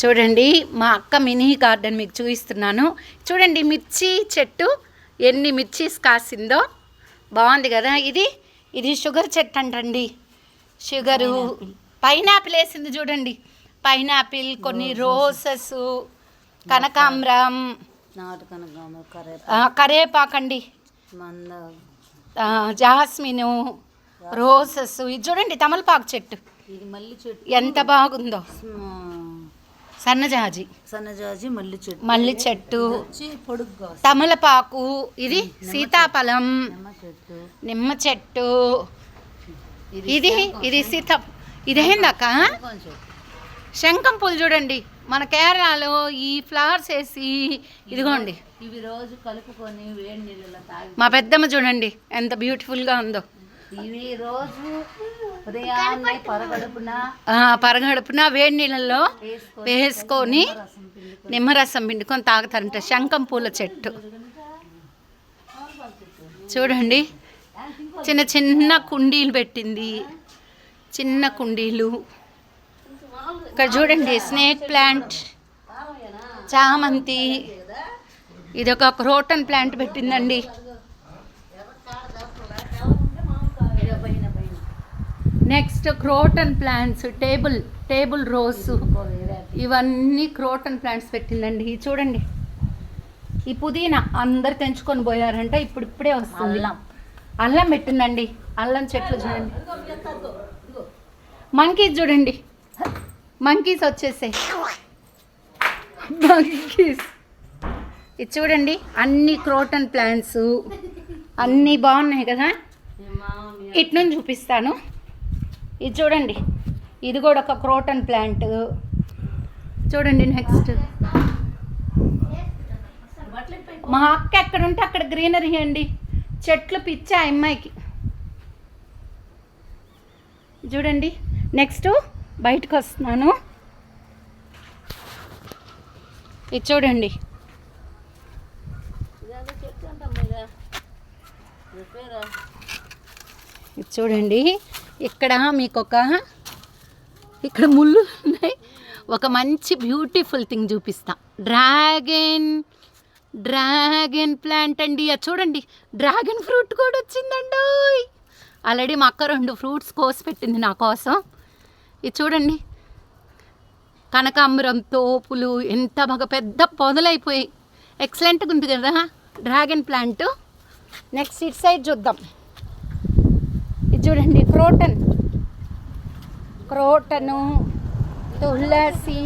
చూడండి మా అక్క మినీ గార్డెన్ మీకు చూపిస్తున్నాను. చూడండి మిర్చి చెట్టు ఎన్ని మిర్చీస్ కాసిందో, బాగుంది కదా. ఇది షుగర్ చెట్టు అంటండి. షుగరు పైనాపిల్ వేసింది చూడండి. పైనాపిల్, కొన్ని రోజెస్, కనకాంబరం, కరేపాకండి, జాస్మిను, రోజెస్. ఇది చూడండి తమలపాకు చెట్టు ఎంత బాగుందో. సన్నజాజి మల్లి చెట్టు, తమలపాకు, ఇది సీతాఫలం, నిమ్మ చెట్టు, ఇది ఇదేందాక శంఖం పూలు చూడండి. మన కేరళలో ఈ ఫ్లవర్స్ వేసి ఇదిగోండి ఇవి రోజు కలుపుకొని వేడి నీళ్ళలో తాగి. మా పెద్దమ్మ చూడండి ఎంత బ్యూటిఫుల్గా ఉందో. ఇవి రోజు ఉదయాన్నే పరగడుపున వేడి నీళ్ళల్లో వేసుకొని నిమ్మరసం పిండుకొని తాగుతారంట. శంఖం పూల చెట్టు చూడండి. చిన్న చిన్న కుండీలు పెట్టింది, చిన్న కుండీలు. ఇక్కడ చూడండి స్నేక్ ప్లాంట్, చామంతి, ఇది ఒక క్రోటన్ ప్లాంట్ పెట్టిందండి. Next croton plants, table rose, ఇవన్నీ క్రోటన్ ప్లాంట్స్ పెట్టిందండి. చూడండి ఈ పుదీనా అందరు తెంచుకొని పోయారంట, ఇప్పుడే వస్తుంది. అల్లం పెట్టిందండి, అల్లం చెట్లు చూడండి. మంకీస్ చూడండి, మంకీస్ వచ్చేసాయి. ఇది చూడండి అన్ని క్రోటన్ ప్లాంట్స్ అన్నీ బాగున్నాయి కదా. ఇటు నుంచి చూపిస్తాను. ఇది చూడండి, ఇది కూడా ఒక క్రోటన్ ప్లాంట్ చూడండి. నెక్స్ట్ మా అక్క ఎక్కడ ఉంటే అక్కడ గ్రీనరీ అండి, చెట్లు పిచ్చా అమ్మాయికి. చూడండి నెక్స్ట్ బయటకు వస్తున్నాను. ఇది చూడండి, ఇది చూడండి. ఇక్కడ మీకు ఇక్కడ ముళ్ళు ఉన్నాయి. ఒక మంచి బ్యూటిఫుల్ థింగ్ చూపిస్తా. డ్రాగన్ ప్లాంట్ అండి. అది చూడండి డ్రాగన్ ఫ్రూట్ కూడా వచ్చిందండి. ఆల్రెడీ మా అక్క 2 ఫ్రూట్స్ కోసి పెట్టింది నా కోసం. ఇది చూడండి కనకాంబరం తోపులు ఎంత బాగా పెద్ద పొదలైపోయాయి. ఎక్సలెంట్గా ఉంది కదా dragon plant. Next it side చూద్దాం. ఇది చూడండి క్రోటను, తులసి,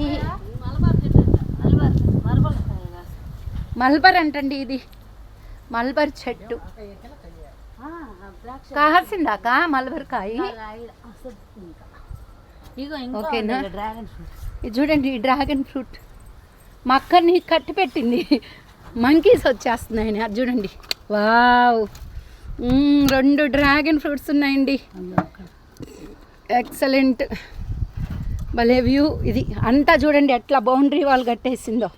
మల్బర్ అంటండి. ఇది మల్బర్ చెట్టు కాసిందాక మల్బర్ కాయ. ఓకేనా. ఇది చూడండి డ్రాగన్ ఫ్రూట్. మా అక్కని కట్టి పెట్టింది, మంకీస్ వచ్చేస్తున్నాయని. అది చూడండి, వావ్ 2 డ్రాగన్ ఫ్రూట్స్ ఉన్నాయండి. ఎక్సలెంట్, భలే వ్యూ. ఇది అంతా చూడండి ఎట్లా బౌండరీ వాల్ కట్టేసిందో.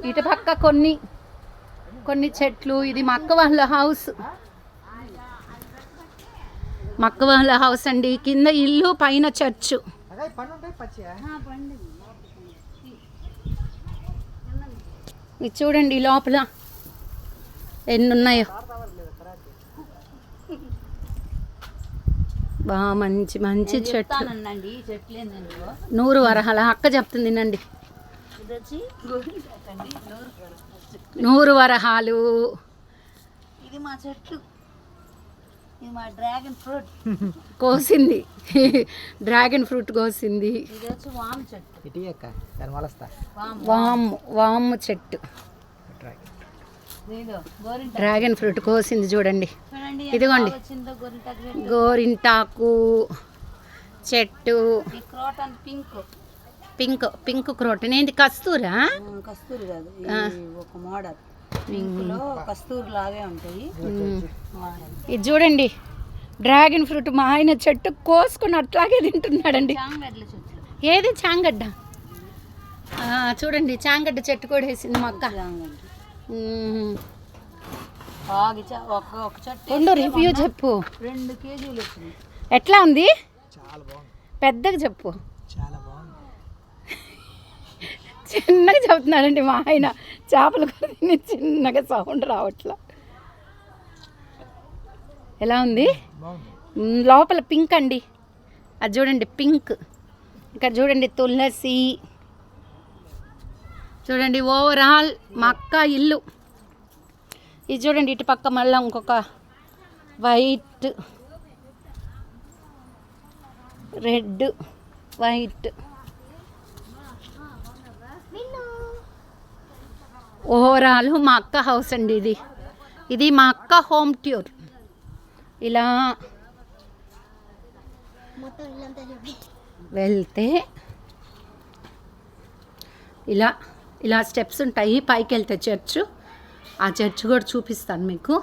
ఇటు పక్క కొన్ని చెట్లు. ఇది మా అక్క వాళ్ళ హౌస్. మా అక్క వాళ్ళ హౌస్ అండి. కింద ఇల్లు, పైన చర్చు. ఇది చూడండి లోపల ఎన్ని ఉన్నాయో. బాగా మంచి చెట్టు. 100 వరహాల అక్క చెప్తుంది నండి. 100 వరహాలు. ఇది మా చెట్టు, ఇది మా డ్రాగన్ ఫ్రూట్ కోసింది. డ్రాగన్ ఫ్రూట్ కోసింది. ఇది వచ్చి వాము చెట్టు, వాము చెట్టు. డ్రాగన్ ఫ్రూట్ కోసింది చూడండి. ఇదిగోండి గోరింటాకు చెట్టు. Pink croton. ఏంటి కస్తూరి కాదు, ఒక మోడల్ కస్తూరి లాగే ఉంటాయి. ఇది చూడండి డ్రాగన్ ఫ్రూట్. మా ఆయన చెట్టు కోసుకుని అట్లాగే తింటున్నాడండి. ఏది చాంగడ్డ. చూడండి చాంగడ్డ చెట్టు కూడా వేసింది మా అక్క. రివ్యూ చెప్పు. 2 కేజీలు వచ్చింది. ఎట్లా ఉంది? చాలా బాగుంది. పెద్దగా చెప్పు. చాలా బాగుంది. చిన్నగా చెప్తున్నాడండి మా ఆయన. చేపల కూర తిని చిన్నగా సౌండ్ రావట్లా. ఎలా ఉంది? లోపల పింక్ అండి, అది చూడండి పింక్. ఇక్కడ చూడండి తులసి, చూడండి ఓవరాల్ మా అక్క ఇల్లు. ఇది చూడండి ఇటు పక్క మళ్ళీ ఇంకొక వైట్, రెడ్, వైట్. ఓవరాల్ మా అక్క హౌస్ అండి ఇది. ఇది మా అక్క హోమ్ ట్యూర్. ఇలా వెళ్తే ఇలా ఇలా స్టెప్స్ ఉంటాయి, పైకి వెళ్తే చర్చ్. ఆ చర్చ్ కూడా చూపిస్తాను మీకు.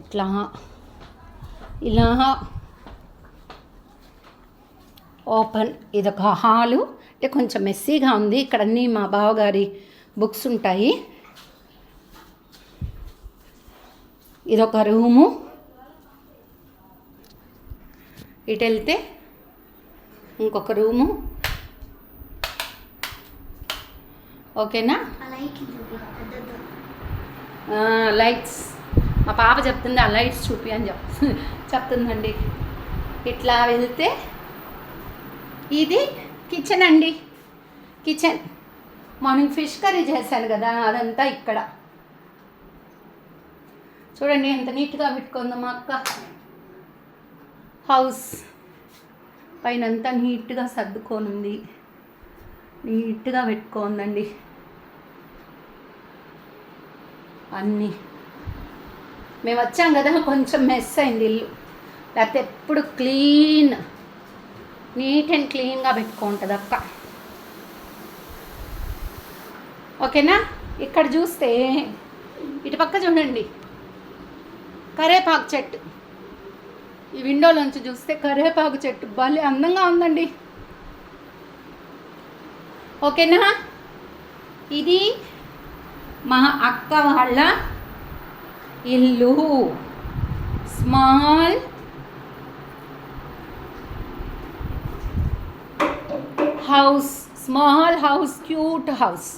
ఇట్లా ఇలా ఓపెన్. ఇదొక హాలు, అంటే కొంచెం మెస్సీగా ఉంది. ఇక్కడ అన్నీ మా బావగారి బుక్స్ ఉంటాయి. ఇదొక రూము. ఇటు వెళ్తే ఇంకొక రూము. ఓకేనా? లైట్స్ మా పాప చెప్తుంది, ఆ లైట్స్ చూపి అని చెప్తుందండి. ఇట్లా వెళ్తే ఇది కిచెన్ అండి. కిచెన్ మార్నింగ్ ఫిష్ కర్రీ చేశాను కదా, అదంతా ఇక్కడ. చూడండి ఎంత నీట్గా పెట్టుకుందో మా అక్క హౌస్. పైన అంతా నీట్గా సర్దుకోనుంది, నీట్గా పెట్టుకోందండి అన్నీ. మేము వచ్చాం కదా, కొంచెం మెస్ అయింది ఇల్లు. లేకపోతే ఎప్పుడు క్లీన్, నీట్ అండ్ క్లీన్గా పెట్టుకుంటుంది అక్క. ఓకేనా? ఇక్కడ చూస్తే ఇటు పక్క చూడండి కరేపాకు చెట్టు. ఈ విండోలోంచి చూస్తే కరేపాకు చెట్టు భలే అందంగా ఉందండి. ఓకేనా? ఇది మా అక్క వాళ్ళ ఇల్లు. Small house, small house, cute house.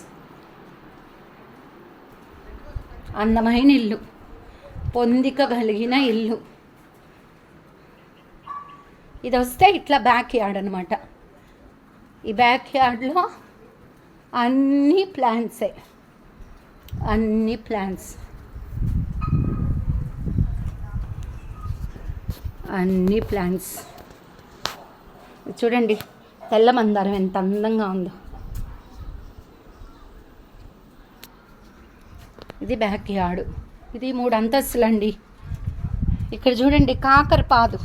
అందమైన ఇల్లు, పొందిక కలిగిన ఇల్లు. ఇది వస్తే ఇట్లా బ్యాక్ యార్డ్ అనమాట. ఈ బ్యాక్ యార్డ్లో అన్ని ప్లాంట్సే, అన్ని ప్లాంట్స్, అన్ని ప్లాంట్స్. చూడండి తెల్ల మందారం ఎంత అందంగా ఉందో. ఇది బ్యాక్ యార్డ్. ఇది 3 అంతస్తులండి. ఇక్కడ చూడండి కాకరపాదు.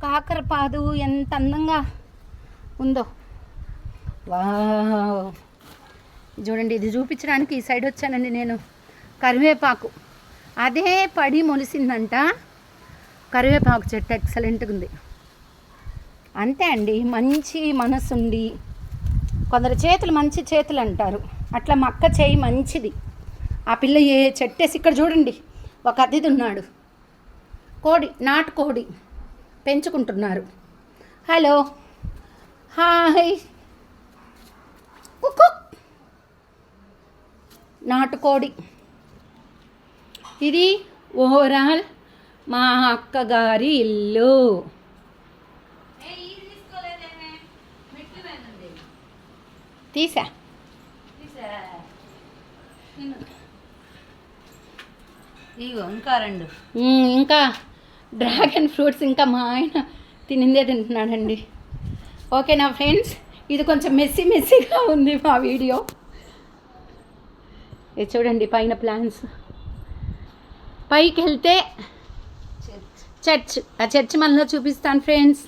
కాకరపాదు ఎంత అందంగా ఉందో. వావ్! చూడండి, ఇది చూపించడానికి ఈ సైడ్ వచ్చానండి నేను. కరివేపాకు అదే పడి మొలిసిందంట. కరివేపాకు చెట్టు ఎక్సలెంట్గా ఉంది. అంతే అండి, మంచి మనసుండి. కొందరు చేతులు మంచి చేతులు అంటారు, అట్లా మా అక్క చేయి మంచిది. ఆ పిల్ల ఏ చెట్టేసి ఇక్కడ చూడండి ఒక అతిథి ఉన్నాడు. కోడి, నాటుకోడి పెంచుకుంటున్నారు. Hello, hi. కుక్కు. నాటుకోడి. ఇది ఓవరాల్ మా అక్కగారి ఇల్లు. తీసా ఇగో ఇంకా 2. ఇంకా డ్రాగన్ ఫ్రూట్స్ ఇంకా మా ఆయన తినిందే తింటున్నాడండి. ఓకేనా ఫ్రెండ్స్, ఇది కొంచెం మెస్సీగా ఉంది మా వీడియో. ఇది చూడండి పైన ప్లాన్స్. పైకి వెళ్తే చర్చ్. ఆ చర్చ్ మనలో చూపిస్తాను ఫ్రెండ్స్.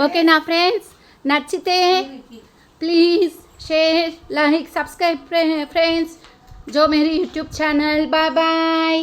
ఓకేనా ఫ్రెండ్స్, నచ్చితే please share like subscribe friends जो मेरी यूट्यूब चैनल। Bye bye.